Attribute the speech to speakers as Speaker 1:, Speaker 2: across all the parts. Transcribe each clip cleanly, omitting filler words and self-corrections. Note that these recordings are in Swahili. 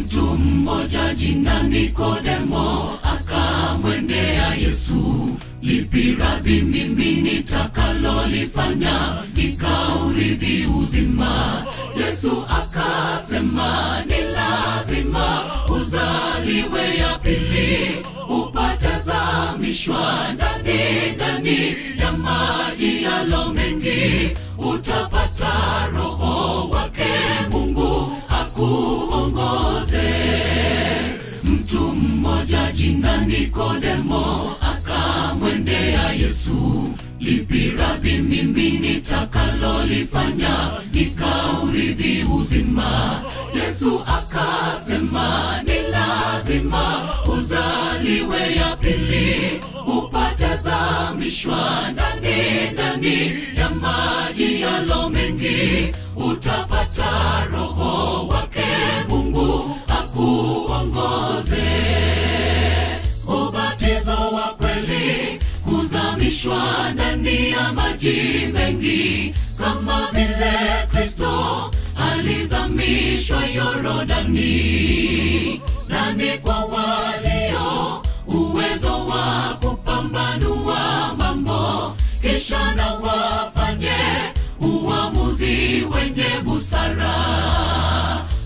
Speaker 1: Mtu mmoja jina Nikodemo akamwendea Yesu, lipi Rabi mimi nitakalolifanya nikaurithi uzima? Yesu akasema ni lazima uzaliwe ya pili, upate zamishwa ndani ya maji yalo mengi, utapata Roho wake Mungu akuongoze. Mtu mmoja jina Nikodemo akamwendea Yesu, lipi Rabi mimi nitakalolifanya nikaurithi uzima? Yesu akasema ni lazima uzaliwe ya pili, upate zamishwa ndani ya maji yalo mengi, utapata Roho wake Mungu akuongoze. Ubatizo wa kweli, kuzamishwa ndani ya maji mengi, kama vile Kristo alizamishwa Yorodani. Nani kwa walio uwezo wa kupambanua mambo, kisha na wafanye uamuzi wenye busara.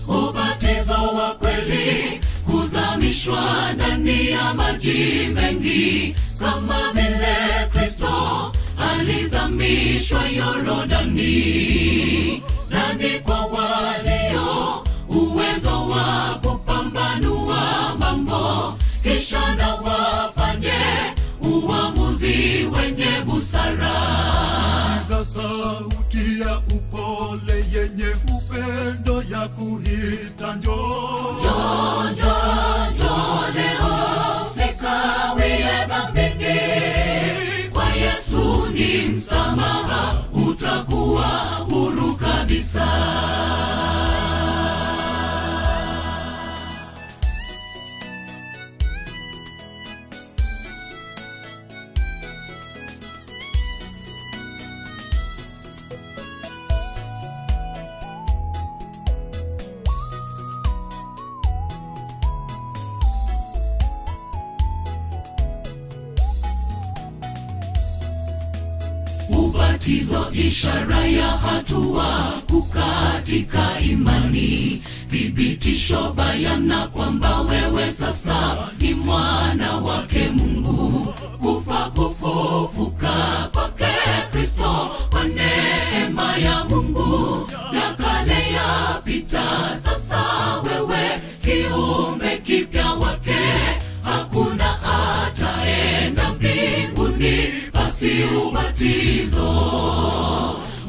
Speaker 1: Ubatizo wa kweli, kuzamishwa ndani ya maji mengi, kama vile Kristo alizamishwa Yorodani. Nani kwa walio uwezo wa kupambanua mambo, kisha na wafanye uamuzi wenye busara.
Speaker 2: Sikiza sauti ya upole yenye upendo ya kuita njoo.
Speaker 1: Njoo, njoo, njoo leo, usikawie dhambini. Kwa Yesu ni msamaha, utakuwa huru kabisa. Ubatizo ishara ya hatua kukatika imani, thibitisho bayana kwamba wewe sasa ni mwana wake Mungu. Kufa kufufuka kwake Kristo kwa neema ya Mungu, ya kale yapita, sasa wewe kiumbe kipya wake. Hakuna ataenda mbinguni basi ubatizo.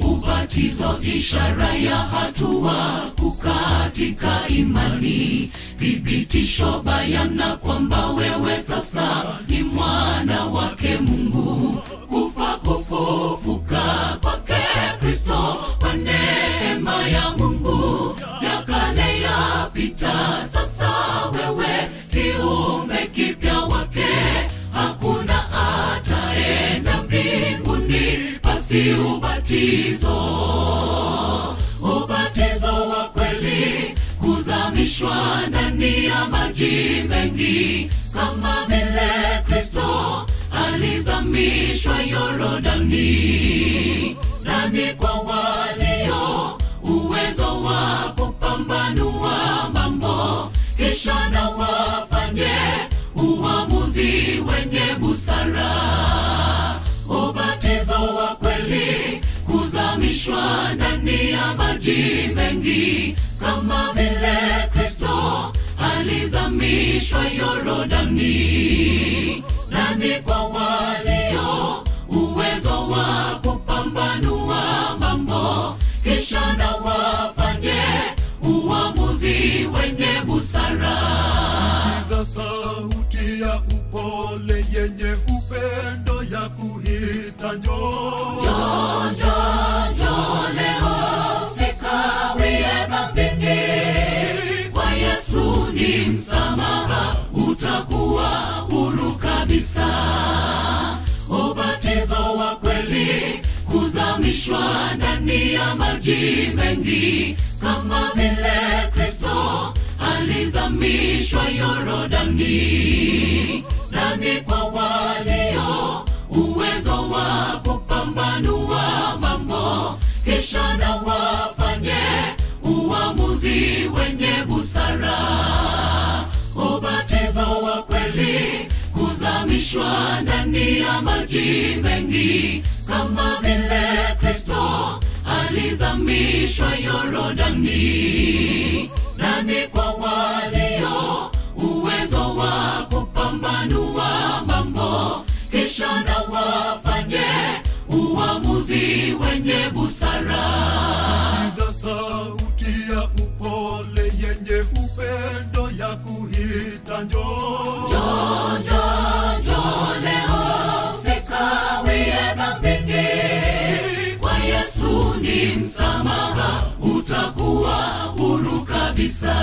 Speaker 1: Ubatizo ishara ya hatua kukatika imani, thibitisho bayana kwamba wewe sasa ni mwana wake Mungu. Kufa kufufuka kwake Kristo kwa neema ya Mungu, ya kale yapita, sasa wewe kiumbe kipya wake. Hakuna ataenda mbinguni basi ubatizo. Ubatizo wa kweli, kuzamishwa ndani ya maji mengi, kama vile Kristo alizamishwa Yorodani. Nani kwa walio uwezo wa kupambanua mambo, kisha na wafanye uamuzi wenye busara. Ubatizo wa kweli, kuzamishwa ndani ya maji mengi, kama vile Kristo alizamishwa Yorodani. Nani kwa walio uwezo wa kupambanua mambo, kisha na wafanye uamuzi wenye busara.
Speaker 2: Sikiza sauti ya upole yenye upendo ya kuita njoo.
Speaker 1: Njoo, njoo, njoo leo, usikawie dhambini. Kwa Yesu ni msamaha, utakuwa huru kabisa. Ubatizo wa kweli, kuzamishwa ndani ya maji mengi, kama vile Kristo alizamishwa Yorodani. Nani kwa walio uwezo wa kupambanua mambo, kisha na wafanye uamuzi wenye busara. Ubatizo wa kweli, kuzamishwa ndani ya maji mengi, kama vile Kristo alizamishwa Yorodani. Nani kwa walio uwezo wa kupambanua mambo, kisha na wafanye uamuzi wenye busara.
Speaker 2: Sikiza sauti ya upole yenye upendo ya kuita njoo.
Speaker 1: Njoo, njoo, njoo leo, usikawie dhambini. Kwa Yesu ni msamaha, utakuwa huru kabisa.